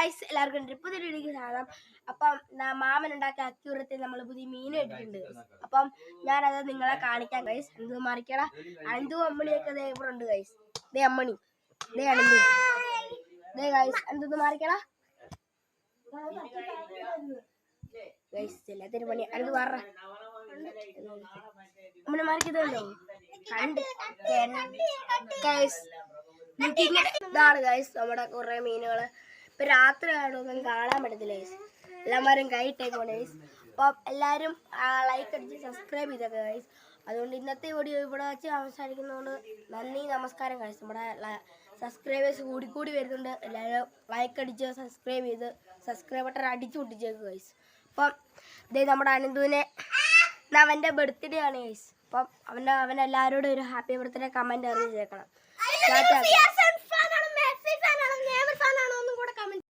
Guys എല്ലാവർക്കും പുതിയ വീഡിയോക്ക് സ്വാഗതം. അപ്പം മാമൻ ഉണ്ടാക്കിയ അക്യൂറത്തിൽ നമ്മൾ പുതിയ മീൻ ഇട്ടിട്ടുണ്ട്. അപ്പം ഞാനത് നിങ്ങളെ കാണിക്കാം ഗൈസ്. എന്ത് മറിക്കട അനന്തു അമ്മണിയൊക്കെ ഇവിടെ ഉണ്ട് ഗൈസ്. ദേ അമ്മണി, ദേ അനന്തു, ദേ ഗൈസ് എന്തൊന്ന് മറിക്കട ഗൈസ്. എല്ലാത്തിനും പണി അനന്ത് പറ അമ്മനെ മറിക്കുന്നുണ്ടോ കണ്ട് ഗൈസ്. ഇതാണ് ഗൈസ് നമ്മുടെ കുറെ മീനുകള്. ഇപ്പൊ രാത്രി ആയിട്ടൊന്നും കാണാൻ പറ്റത്തില്ല ഗൈസ്. എല്ലാവരും കൈയിട്ടേക്കോട്ടെ ഗൈസ്. അപ്പം എല്ലാവരും ലൈക്ക് അടിച്ച് സബ്സ്ക്രൈബ് ചെയ്തേക്കുക ഗൈസ്. അതുകൊണ്ട് ഇന്നത്തെ വീഡിയോ ഇവിടെ വെച്ച് അവസാനിക്കുന്നതുകൊണ്ട് നന്ദി, നമസ്കാരം ഗൈസ്. നമ്മുടെ സബ്സ്ക്രൈബേഴ്സ് കൂടി വരുന്നുണ്ട്. എല്ലാവരും ലൈക്ക് അടിച്ച് സബ്സ്ക്രൈബ് ചെയ്ത് സബ്സ്ക്രൈബ് ബട്ടൺ അടിച്ചു പൊട്ടിച്ചേക്കുക ഗൈസ്. അപ്പം ഇതേ നമ്മുടെ അനന്തുവിനെ അവൻ്റെ ബർത്ത്ഡേ ആണ് ഗൈസ്. അപ്പം അവനെല്ലാവരോടും ഒരു ഹാപ്പി ബർത്ത്ഡേ കമൻറ്റ് അറിയിച്ചേക്കണം.